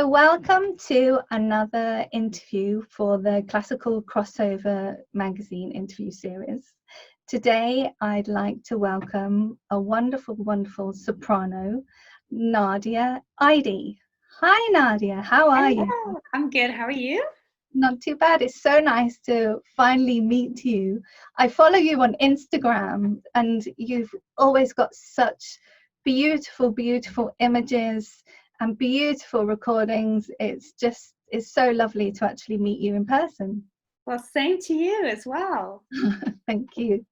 So welcome to another interview for the Classical Crossover magazine interview series. Today, I'd like to welcome a wonderful, wonderful soprano, Nadia Eide. Hi, Nadia. How are you? Hello, I'm good. How are you? Not too bad. It's so nice to finally meet you. I follow you on Instagram, and you've always got such beautiful, beautiful images and beautiful recordings. It's so lovely to actually meet you in person. Well, same to you as well. Thank you.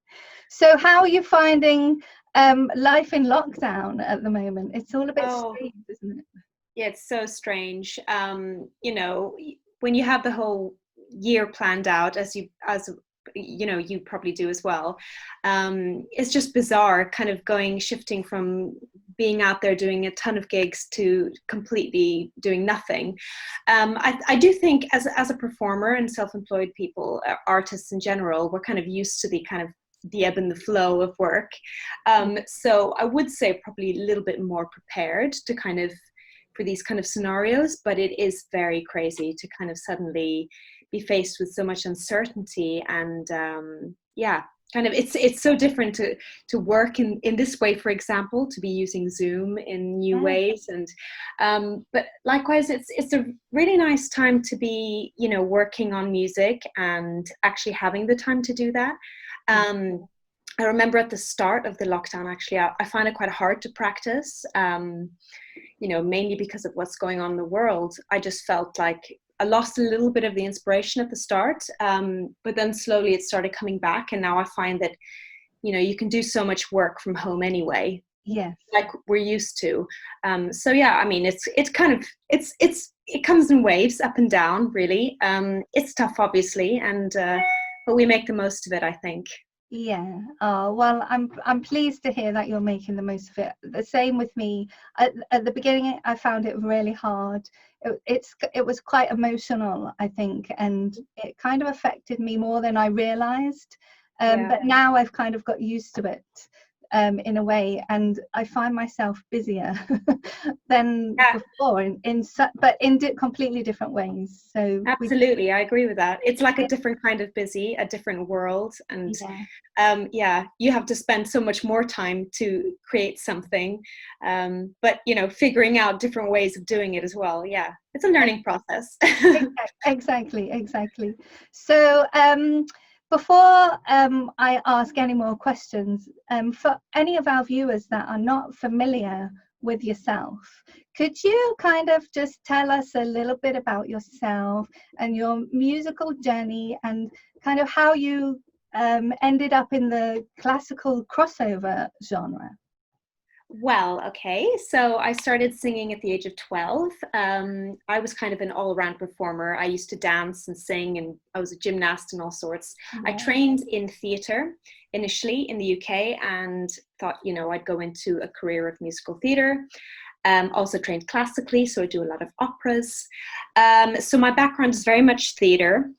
So, how are you finding life in lockdown at the moment? It's all a bit Oh, strange, isn't it? yeah, it's so strange. When you have the whole year planned out, as you probably do as well. It's just bizarre, kind of shifting from being out there doing a ton of gigs to completely doing nothing. I do think as a performer and self-employed people, artists in general, we're kind of used to the ebb and the flow of work. So I would say probably a little bit more prepared to for these kind of scenarios, but it is very crazy to kind of suddenly be faced with so much uncertainty. And it's so different to work in this way, for example, to be using Zoom in new Yeah. ways. And but likewise, it's a really nice time to be, working on music and actually having the time to do that. I remember at the start of the lockdown, actually, I find it quite hard to practice, mainly because of what's going on in the world. I just felt like I lost a little bit of the inspiration at the start, but then slowly it started coming back. And now I find that, you can do so much work from home anyway, Yes. like we're used to. So yeah, I mean, it comes in waves, up and down, really. It's tough, obviously, but we make the most of it, I think. Yeah. Oh, well, I'm pleased to hear that you're making the most of it. The same with me. At the beginning, I found it really hard. It was quite emotional, I think, and it kind of affected me more than I realized. Yeah. But now I've kind of got used to it, in a way, and I find myself busier than Yeah. before but in completely different ways. So Absolutely, I agree with that. It's like a different kind of busy, a different world, and yeah. you have to spend so much more time to create something, but figuring out different ways of doing it as well. Yeah, it's a learning process. Exactly. So, before I ask any more questions, for any of our viewers that are not familiar with yourself, could you kind of just tell us a little bit about yourself and your musical journey and kind of how you ended up in the classical crossover genre? Well, okay. So I started singing at the age of 12. I was kind of an all-around performer. I used to dance and sing, and I was a gymnast and all sorts. I Yeah. trained in theatre initially in the UK and thought, I'd go into a career of musical theatre. Also trained classically, so I do a lot of operas. So my background is very much theatre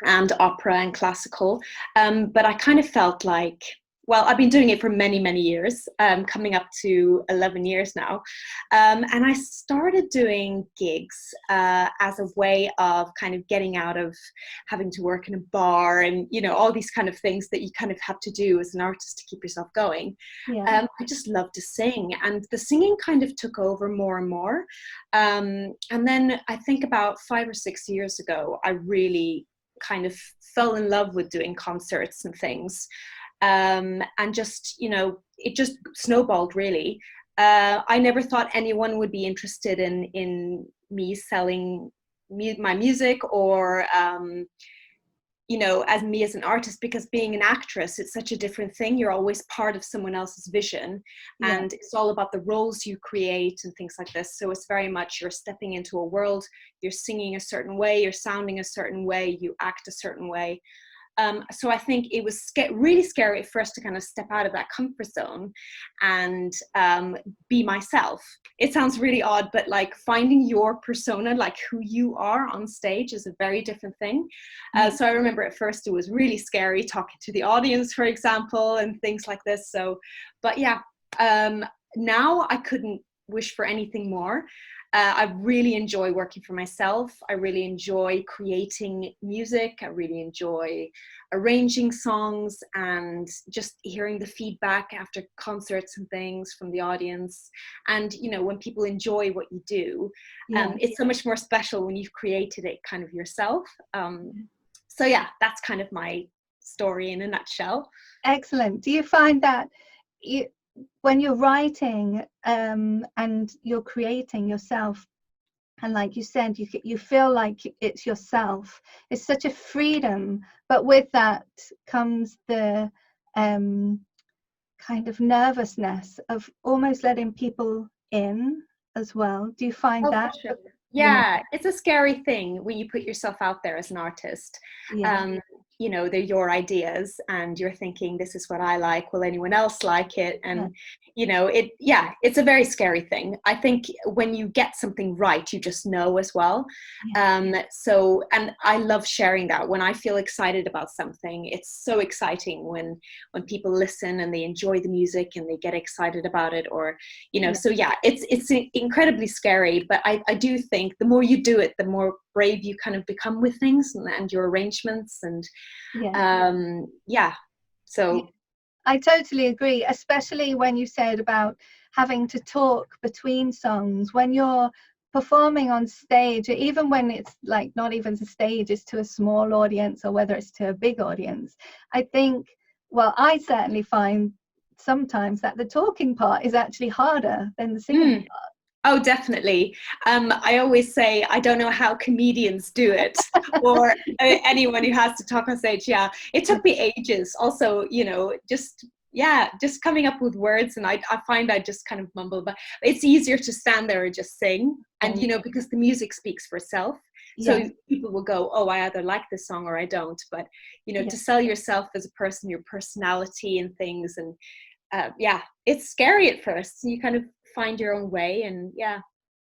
and opera and classical. But I kind of felt like, well, I've been doing it for many, many years, coming up to 11 years now. And I started doing gigs as a way of kind of getting out of having to work in a bar and, all these kind of things that you kind of have to do as an artist to keep yourself going. Yeah. I just love to sing, and the singing kind of took over more and more. And then I think about 5 or 6 years ago, I really kind of fell in love with doing concerts and things. And just, it just snowballed, really. I never thought anyone would be interested in me selling my music, or as me as an artist, because being an actress, it's such a different thing. You're always part of someone else's vision, Yeah. and it's all about the roles you create and things like this. So it's very much, you're stepping into a world, you're singing a certain way, you're sounding a certain way, you act a certain way. So I think it was really scary at first to kind of step out of that comfort zone and be myself. It sounds really odd, but like finding your persona, like who you are on stage, is a very different thing. So I remember at first it was really scary talking to the audience, for example, and things like this. So, but yeah, now I couldn't wish for anything more. I really enjoy working for myself. I really enjoy creating music. I really enjoy arranging songs and just hearing the feedback after concerts and things from the audience. And, you know, when people enjoy what you do, it's so much more special when you've created it kind of yourself. So yeah, that's kind of my story in a nutshell. Excellent. Do you find that when you're writing and you're creating yourself, and like you said, you feel like it's yourself, it's such a freedom, but with that comes the kind of nervousness of almost letting people in as well? Do you find that? Sure. Yeah, it's a scary thing when you put yourself out there as an artist. You know, they're your ideas and you're thinking, this is what I like, will anyone else like it? And you know, it's a very scary thing. I think when you get something right, you just know as well. So, and I love sharing that. When I feel excited about something, it's so exciting when people listen and they enjoy the music and they get excited about it, or, you know, so yeah, it's incredibly scary, but I do think the more you do it, the more brave you kind of become with things and your arrangements and so I totally agree, especially when you said about having to talk between songs when you're performing on stage, or even when it's like not even the stage, it's to a small audience or whether it's to a big audience. I think, well, I certainly find sometimes that the talking part is actually harder than the singing part. Oh, definitely. I always say, I don't know how comedians do it, or anyone who has to talk on stage. Yeah, it took me ages. Also, you know, just coming up with words, and I find I just kind of mumble, but it's easier to stand there and just sing, and you know, because the music speaks for itself. So people will go, oh, I either like this song or I don't. But you know, to sell yourself as a person, your personality and things, and it's scary at first. You kind of find your own way, and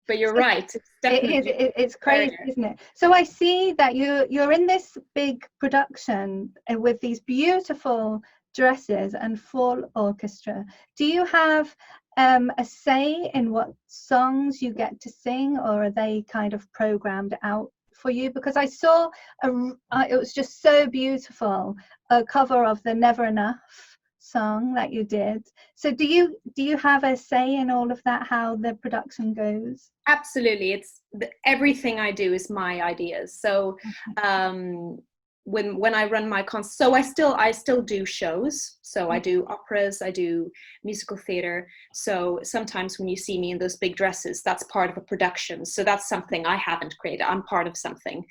but you're right, it's definitely it's crazy, isn't it? So I see that you're in this big production with these beautiful dresses and full orchestra. Do you have a say in what songs you get to sing, or are they kind of programmed out for you? Because I saw it was just so beautiful, a cover of the Never Enough song that you did. So do you have a say in all of that, how the production goes? Absolutely. It's everything I do is my ideas. So when I run my concert, so I still do shows. So I do operas, I do musical theater. So sometimes when you see me in those big dresses, that's part of a production. So that's something I haven't created. I'm part of something.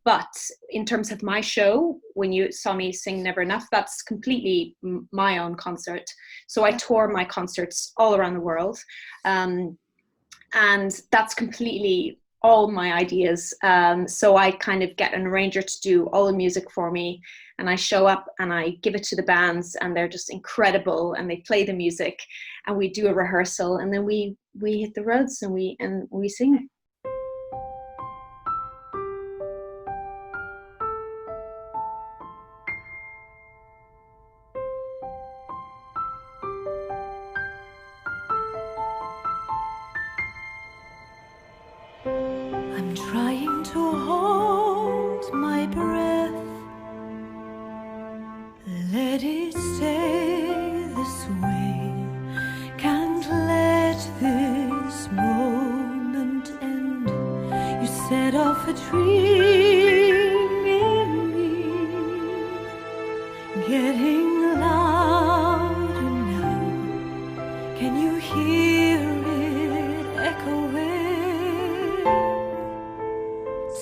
But in terms of my show, when you saw me sing Never Enough, that's completely my own concert. So I tour my concerts all around the world. And that's completely all my ideas. So I kind of get an arranger to do all the music for me, and I show up and I give it to the bands, and they're just incredible, and they play the music, and we do a rehearsal, and then we hit the roads and we sing. I'm trying to hold my breath, let it stay this way, can't let this moment end. You set off a dream in me, getting louder now. Can you hear it echoing?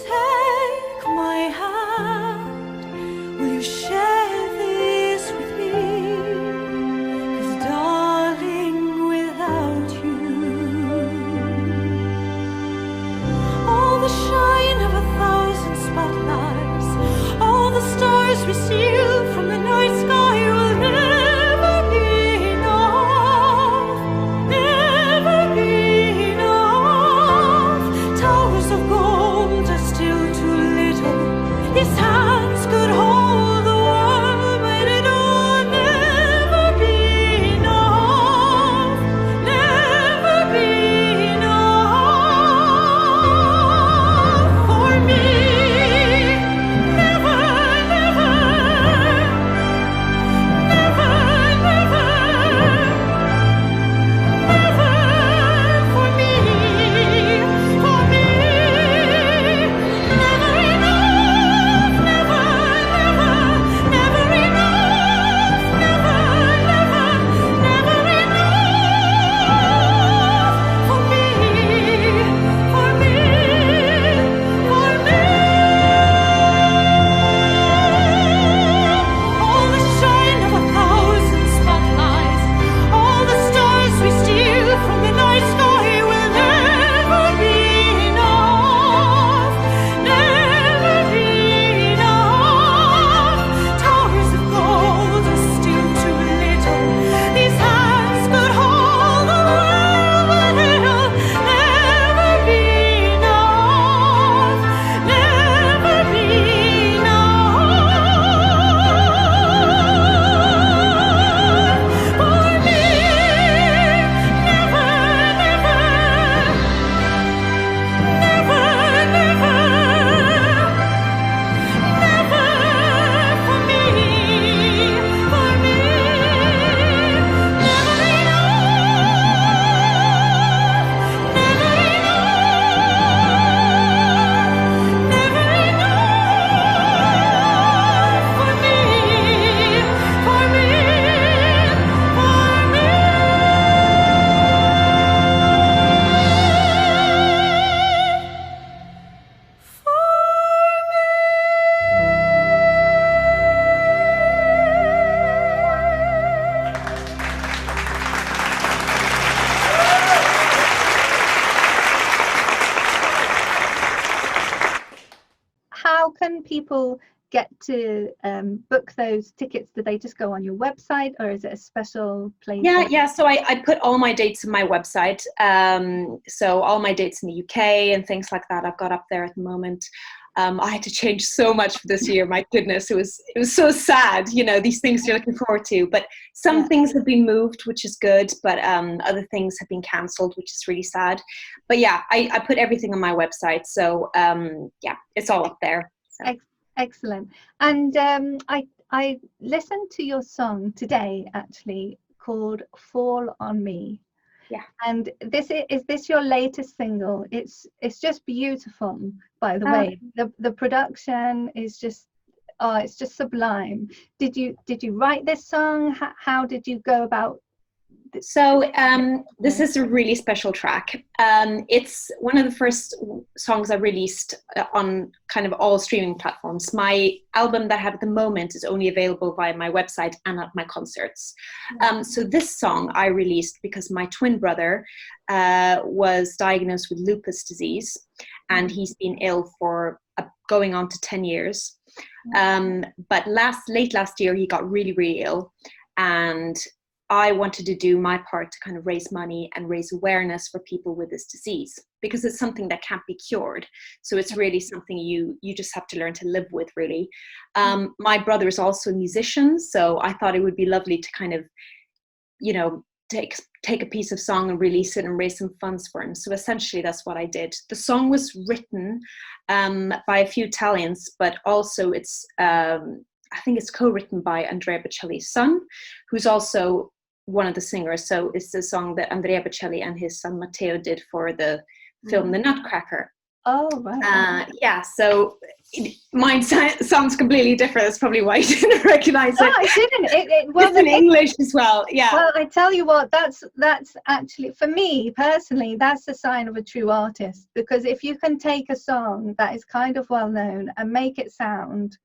Take my hand, will you share this with me? 'Cause darling, without you, all the shine of 1,000 spotlights, all the stars we steal from the night sky will never be enough, never be enough. can people get to book those tickets? Do they just go on your website, or is it a special place? Yeah. So I put all my dates on my website. So all my dates in the UK and things like that, I've got up there at the moment. I had to change so much for this year. My goodness, it was so sad. These things you're looking forward to, but some things have been moved, which is good. But other things have been cancelled, which is really sad. But yeah, I put everything on my website. So it's all up there. So. Excellent. And I listened to your song today, actually, called "Fall on Me." Yeah. And is this your latest single? It's just beautiful, by the way. The production is just it's just sublime. Did you write this song? How did you go about? So this is a really special track. It's one of the first songs I released on kind of all streaming platforms. My album that I have at the moment is only available via my website and at my concerts. So this song I released because my twin brother was diagnosed with lupus disease, and he's been ill for going on to 10 years. But late last year, he got really, really ill, and I wanted to do my part to kind of raise money and raise awareness for people with this disease, because it's something that can't be cured. So it's really something you just have to learn to live with, really. My brother is also a musician, so I thought it would be lovely to kind of, take a piece of song and release it and raise some funds for him. So essentially that's what I did. The song was written by a few Italians, but also it's I think it's co-written by Andrea Bocelli's son, who's also one of the singers. So it's the song that Andrea Bocelli and his son Matteo did for the film The Nutcracker. Oh, right. So mine sounds completely different. That's probably why you didn't recognize it. No, I didn't. It's in English as well. Yeah. Well, I tell you what, that's actually, for me personally, that's a sign of a true artist. Because if you can take a song that is kind of well known and make it sound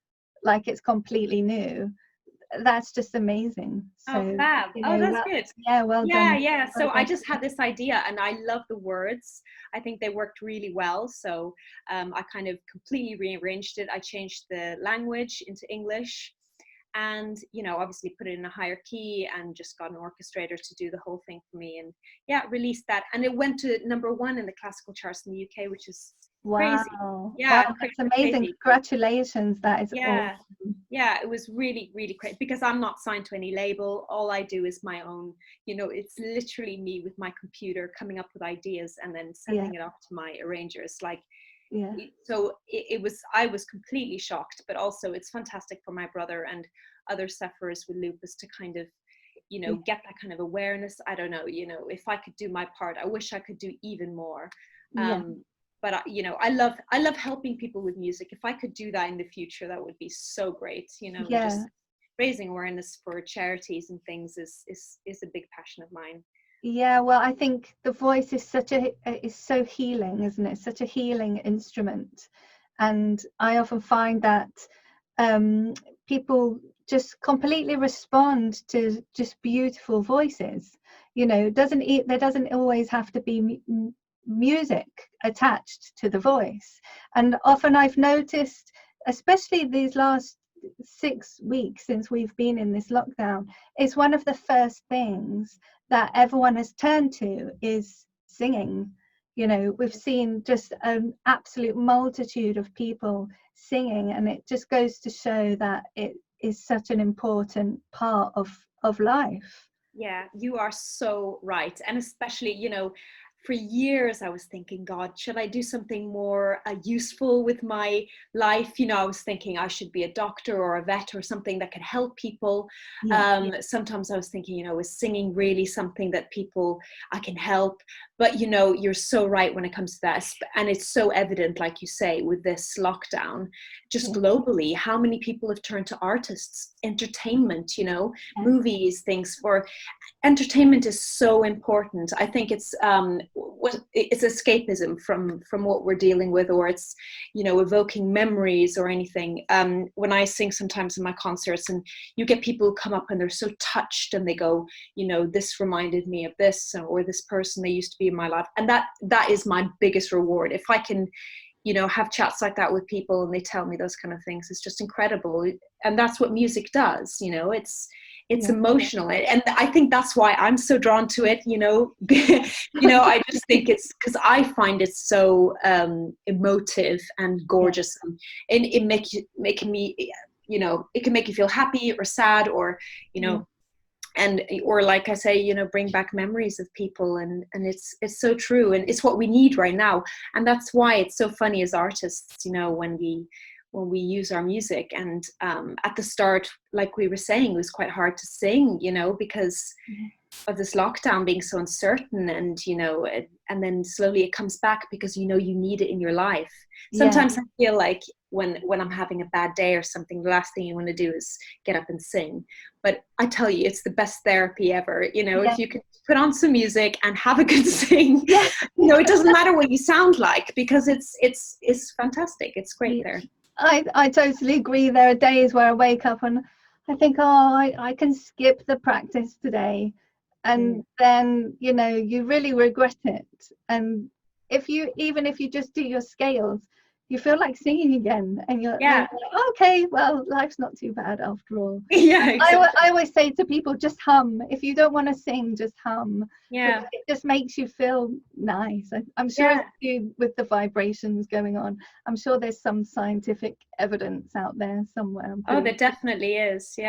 like it's completely new, that's just amazing. So, fab. That's good. Yeah, well done. Yeah. So I just had this idea, and I love the words. I think they worked really well. So I kind of completely rearranged it. I changed the language into English, and obviously put it in a higher key, and just got an orchestrator to do the whole thing for me, and released that, and it went to #1 in the classical charts in the UK, which is crazy. Wow. Yeah, wow, that's amazing. Crazy. Congratulations. That is awesome. Yeah, it was really, really great, because I'm not signed to any label. All I do is my own, it's literally me with my computer coming up with ideas and then sending it off to my arrangers. So I was completely shocked, but also it's fantastic for my brother and other sufferers with lupus to kind of, get that kind of awareness. I don't know, if I could do my part, I wish I could do even more. But I love helping people with music. If I could do that in the future, that would be so great. Just raising awareness for charities and things is a big passion of mine. Yeah, well, I think the voice is is so healing, isn't it? Such a healing instrument, and I often find that people just completely respond to just beautiful voices. There doesn't always have to be music attached to the voice, and often I've noticed, especially these last 6 weeks since we've been in this lockdown, it's one of the first things that everyone has turned to is singing. We've seen just an absolute multitude of people singing, and it just goes to show that it is such an important part of life. Yeah, you are so right. And especially, for years I was thinking, God, should I do something more useful with my life? I was thinking I should be a doctor or a vet or something that could help people. Sometimes I was thinking, is singing really something that I can help? But you're so right when it comes to that, and it's so evident, like you say, with this lockdown, just globally, how many people have turned to artists, entertainment, movies, things. For entertainment is so important. I think it's escapism from what we're dealing with, or it's evoking memories or anything. When I sing sometimes in my concerts, and you get people who come up and they're so touched, and they go, this reminded me of this, or this person, they used to be in my life, and that is my biggest reward. If I can you know, have chats like that with people and they tell me those kind of things. It's just incredible. And that's what music does, you know, it's emotional. And I think that's why I'm so drawn to it, you know. You know, I just think it's because I find it so emotive and gorgeous, and it making me, you know, it can make you feel happy or sad, or, you know, and or like I say, you know, bring back memories of people, and it's so true, and it's what we need right now. And that's why it's so funny as artists, you know, when we use our music. And at the start, like we were saying, it was quite hard to sing, you know, because of this lockdown being so uncertain, and you know, and then slowly it comes back because, you know, you need it in your life. Sometimes I feel like when I'm having a bad day or something, the last thing you want to do is get up and sing. But I tell you, it's the best therapy ever, you know. If you can put on some music and have a good sing, you know, it doesn't matter what you sound like, because it's fantastic. It's great there. I totally agree. There are days where I wake up and I think, oh, I can skip the practice today, and then, you know, you really regret it. And even if you just do your scales, you feel like singing again, and you're like, okay, well, life's not too bad after all. Exactly. I always say to people, just hum. If you don't want to sing, just hum. It just makes you feel nice. I'm sure with the vibrations going on, I'm sure there's some scientific evidence out there somewhere. Oh, there definitely is.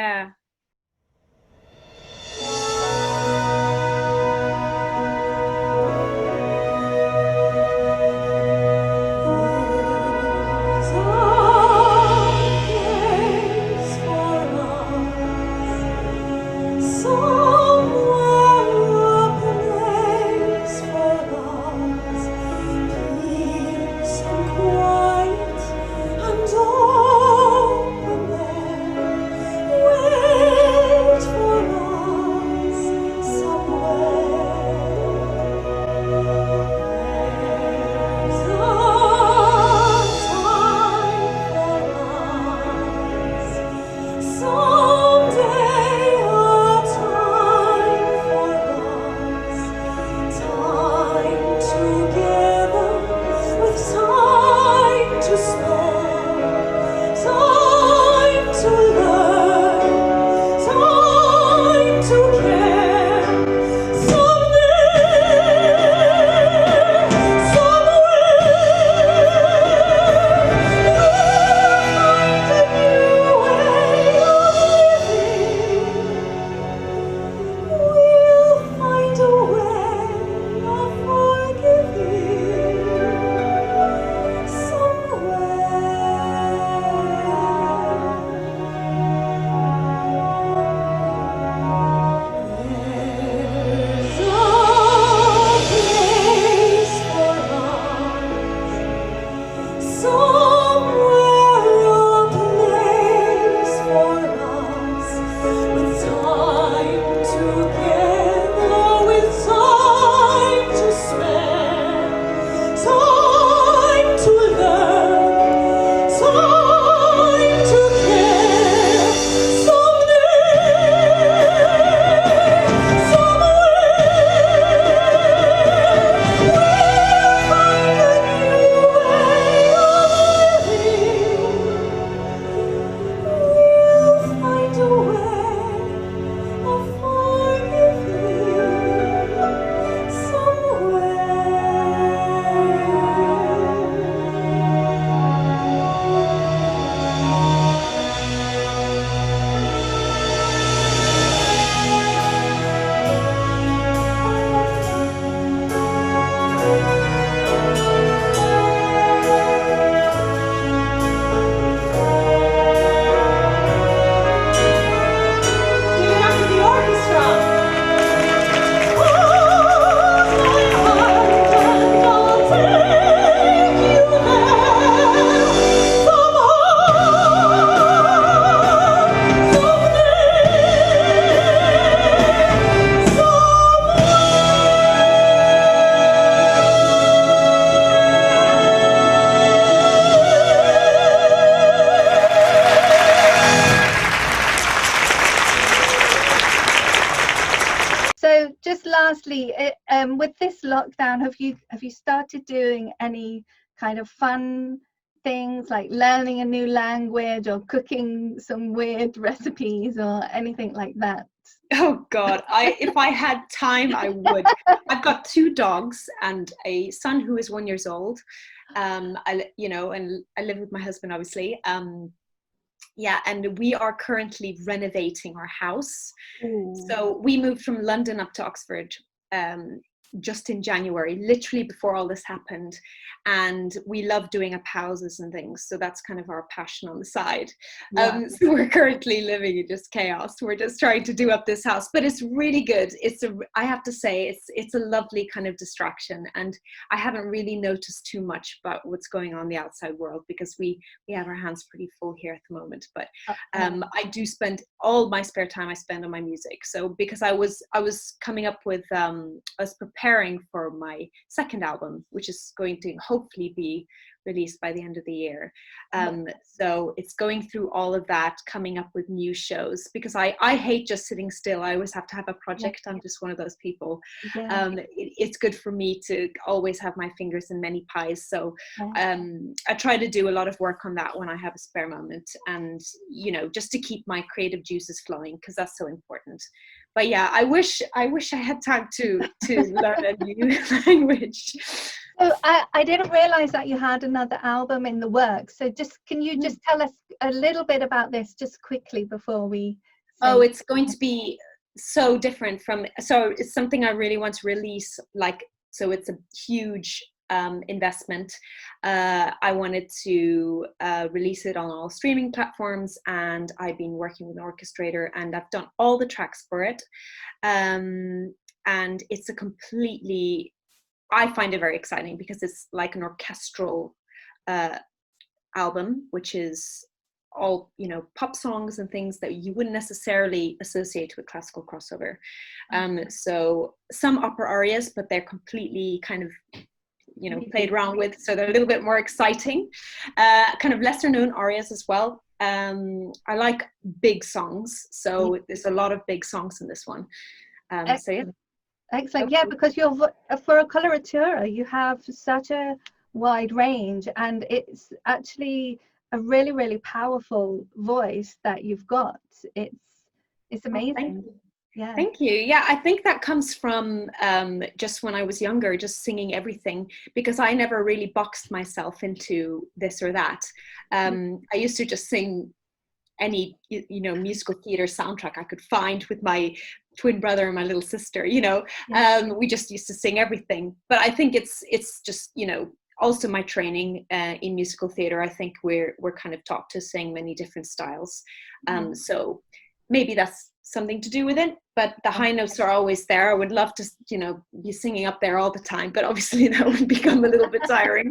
Lastly, with this lockdown, have you started doing any kind of fun things like learning a new language or cooking some weird recipes or anything like that? Oh God, if I had time, I would. I've got 2 dogs and a son who is 1 year old. And I live with my husband, obviously. Yeah, and we are currently renovating our house. Ooh. So we moved from London up to Oxford just in January, literally before all this happened. And we love doing up houses and things. So that's kind of our passion on the side. Wow. So we're currently living in just chaos. We're just trying to do up this house, but it's really good. I have to say, it's a lovely kind of distraction. And I haven't really noticed too much about what's going on in the outside world because we have our hands pretty full here at the moment. But I do spend all my spare time I spend on my music. So because I was coming up with, I was preparing for my second album, which is going to hopefully be released by the end of the year. So it's going through all of that, coming up with new shows, because I hate just sitting still. I always have to have a project. I'm just one of those people. It's good for me to always have my fingers in many pies. So I try to do a lot of work on that when I have a spare moment, and just to keep my creative juices flowing, because that's so important. But yeah, I wish I had time to learn a new language. So I didn't realize that you had another album in the works. So can you just tell us a little bit about this just quickly before we Oh, it's going to be so different so it's something I really want to release, so it's a huge investment. I wanted to release it on all streaming platforms, and I've been working with an orchestrator, and I've done all the tracks for it. And it's a completely, I find it very exciting because it's like an orchestral album, which is all pop songs and things that you wouldn't necessarily associate with classical crossover. So some opera arias, but they're completely kind of played around with, so they're a little bit more exciting. Kind of lesser known arias as well. I like big songs, so there's a lot of big songs in this one. So yeah. Excellent. Yeah, because for a coloratura, you have such a wide range, and it's actually a really, really powerful voice that you've got. It's amazing. Yeah. Thank you. Yeah, I think that comes from just when I was younger, just singing everything, because I never really boxed myself into this or that. I used to just sing any musical theater soundtrack I could find with my twin brother and my little sister. We just used to sing everything. But I think it's just also my training in musical theater. I think we're kind of taught to sing many different styles. So maybe that's something to do with it, but the high notes are always there. I would love to be singing up there all the time, but obviously that would become a little bit tiring.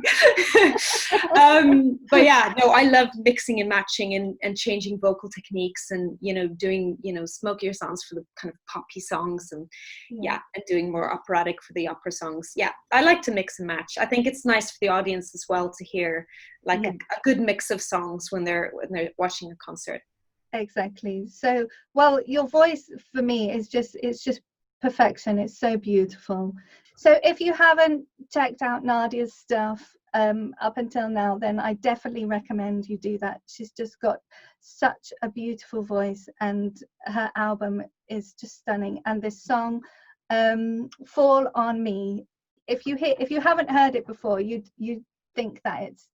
But yeah, no, I love mixing and matching and changing vocal techniques, and doing smokier songs for the kind of poppy songs, and and doing more operatic for the opera songs. I like to mix and match. I think it's nice for the audience as well to hear a good mix of songs when they're watching a concert. Exactly. So, well, your voice for me is just perfection. It's so beautiful. So if you haven't checked out Nadia's stuff up until now, then I definitely recommend you do that. She's just got such a beautiful voice, and her album is just stunning. And this song, Fall on Me, if you haven't heard it before, you think that it's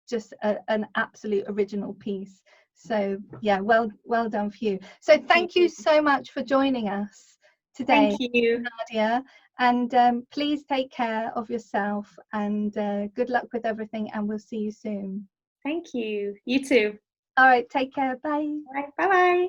just an absolute original piece. So yeah, well done for you. So thank you so much for joining us today. Thank you, Nadia, and please take care of yourself, and good luck with everything, and we'll see you soon. Thank you. You too. All right, take care. Bye. All right, bye-bye.